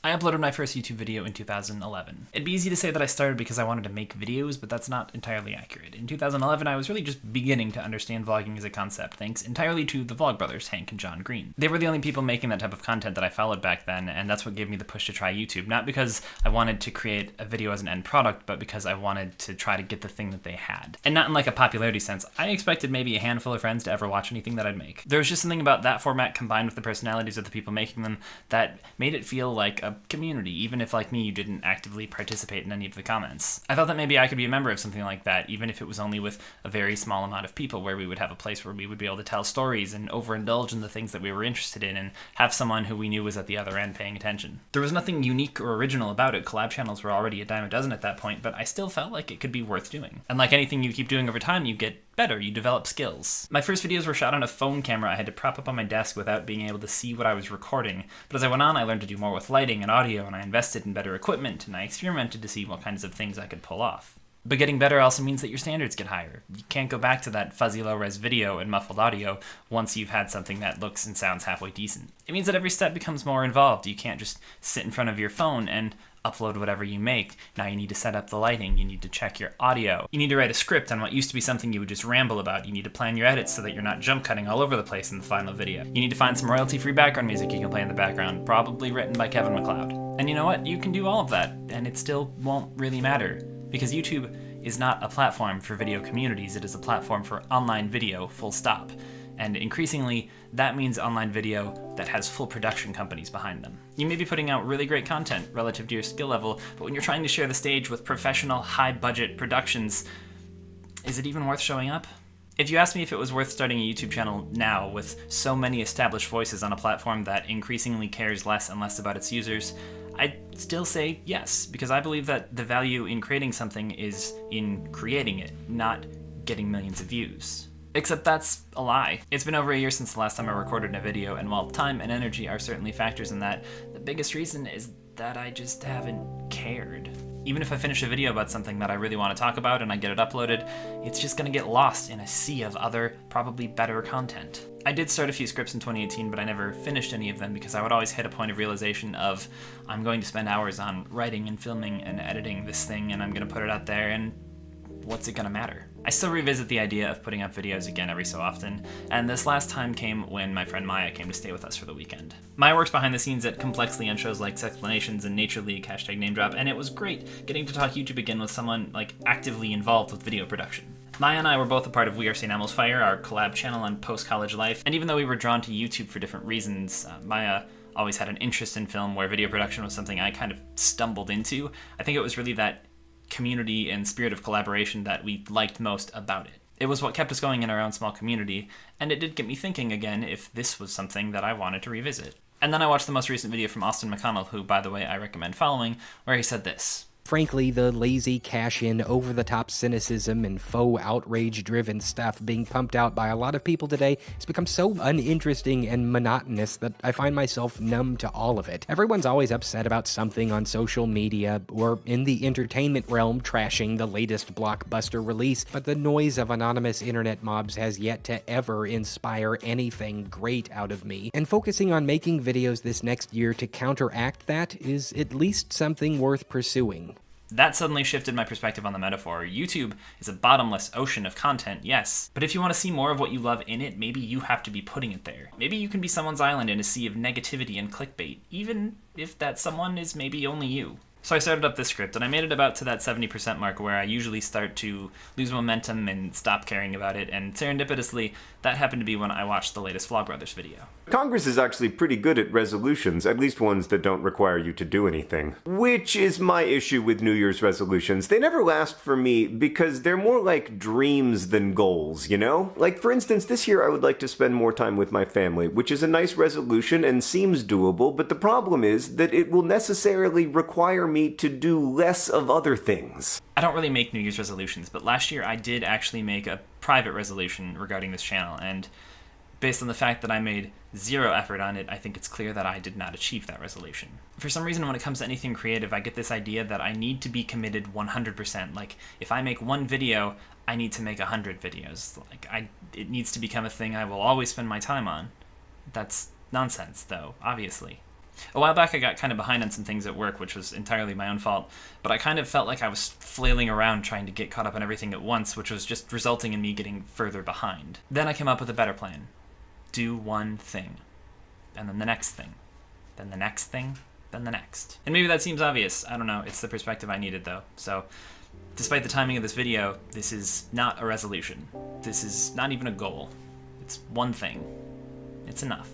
I uploaded my first YouTube video in 2011. It'd be easy to say that I started because I wanted to make videos, but that's not entirely accurate. In 2011, I was really just beginning to understand vlogging as a concept, thanks entirely to the Vlogbrothers, Hank and John Green. They were the only people making that type of content that I followed back then, and that's what gave me the push to try YouTube. Not because I wanted to create a video as an end product, but because I wanted to try to get the thing that they had. And not in like a popularity sense. I expected maybe a handful of friends to ever watch anything that I'd make. There was just something about that format combined with the personalities of the people making them that made it feel like a community, even if, like me, you didn't actively participate in any of the comments. I thought that maybe I could be a member of something like that, even if it was only with a very small amount of people, where we would have a place where we would be able to tell stories and overindulge in the things that we were interested in and have someone who we knew was at the other end paying attention. There was nothing unique or original about it. Collab channels were already a dime a dozen at that point, but I still felt like it could be worth doing. And like anything you keep doing over time, you get better, you develop skills. My first videos were shot on a phone camera I had to prop up on my desk without being able to see what I was recording, but as I went on I learned to do more with lighting and audio, and I invested in better equipment, and I experimented to see what kinds of things I could pull off. But getting better also means that your standards get higher. You can't go back to that fuzzy low-res video and muffled audio once you've had something that looks and sounds halfway decent. It means that every step becomes more involved. You can't just sit in front of your phone and upload whatever you make. Now you need to set up the lighting, you need to check your audio, you need to write a script on what used to be something you would just ramble about, you need to plan your edits so that you're not jump cutting all over the place in the final video. You need to find some royalty-free background music you can play in the background, probably written by Kevin MacLeod. And you know what? You can do all of that, and it still won't really matter, because YouTube is not a platform for video communities, it is a platform for online video, full stop. And increasingly, that means online video that has full production companies behind them. You may be putting out really great content relative to your skill level, but when you're trying to share the stage with professional, high-budget productions, is it even worth showing up? If you asked me if it was worth starting a YouTube channel now, with so many established voices on a platform that increasingly cares less and less about its users, I'd still say yes, because I believe that the value in creating something is in creating it, not getting millions of views. Except that's a lie. It's been over a year since the last time I recorded a video, and while time and energy are certainly factors in that, the biggest reason is that I just haven't cared. Even if I finish a video about something that I really want to talk about and I get it uploaded, it's just gonna get lost in a sea of other, probably better content. I did start a few scripts in 2018, but I never finished any of them because I would always hit a point of realization of, I'm going to spend hours on writing and filming and editing this thing, and I'm gonna put it out there, and what's it gonna matter? I still revisit the idea of putting up videos again every so often, and this last time came when my friend Maya came to stay with us for the weekend. Maya works behind the scenes at Complexly on shows like Sexplanations and Nature League, #NameDrop, and it was great getting to talk YouTube again with someone like actively involved with video production. Maya and I were both a part of We Are St. Elmo's Fire, our collab channel on post-college life, and even though we were drawn to YouTube for different reasons, Maya always had an interest in film where video production was something I kind of stumbled into. I think it was really that community and spirit of collaboration that we liked most about it. It was what kept us going in our own small community, and it did get me thinking again if this was something that I wanted to revisit. And then I watched the most recent video from Austin McConnell, who, by the way, I recommend following, where he said this. Frankly, the lazy, cash-in, over-the-top cynicism and faux outrage-driven stuff being pumped out by a lot of people today has become so uninteresting and monotonous that I find myself numb to all of it. Everyone's always upset about something on social media or in the entertainment realm trashing the latest blockbuster release, but the noise of anonymous internet mobs has yet to ever inspire anything great out of me. And focusing on making videos this next year to counteract that is at least something worth pursuing. That suddenly shifted my perspective on the metaphor. YouTube is a bottomless ocean of content, yes, but if you want to see more of what you love in it, maybe you have to be putting it there. Maybe you can be someone's island in a sea of negativity and clickbait, even if that someone is maybe only you. So I started up this script, and I made it about to that 70% mark where I usually start to lose momentum and stop caring about it, and serendipitously, that happened to be when I watched the latest Vlogbrothers video. Congress is actually pretty good at resolutions, at least ones that don't require you to do anything. Which is my issue with New Year's resolutions. They never last for me because they're more like dreams than goals, you know? Like, for instance, this year I would like to spend more time with my family, which is a nice resolution and seems doable, but the problem is that it will necessarily require me to do less of other things. I don't really make New Year's resolutions, but last year I did actually make a private resolution regarding this channel, and based on the fact that I made zero effort on it, I think it's clear that I did not achieve that resolution. For some reason, when it comes to anything creative, I get this idea that I need to be committed 100%. Like, if I make one video, I need to make 100 videos. Like, it needs to become a thing I will always spend my time on. That's nonsense, though, obviously. A while back I got kind of behind on some things at work, which was entirely my own fault, but I kind of felt like I was flailing around trying to get caught up on everything at once, which was just resulting in me getting further behind. Then I came up with a better plan. Do one thing, and then the next thing, then the next thing, then the next. And maybe that seems obvious, I don't know, it's the perspective I needed though. So, despite the timing of this video, this is not a resolution. This is not even a goal. It's one thing. It's enough.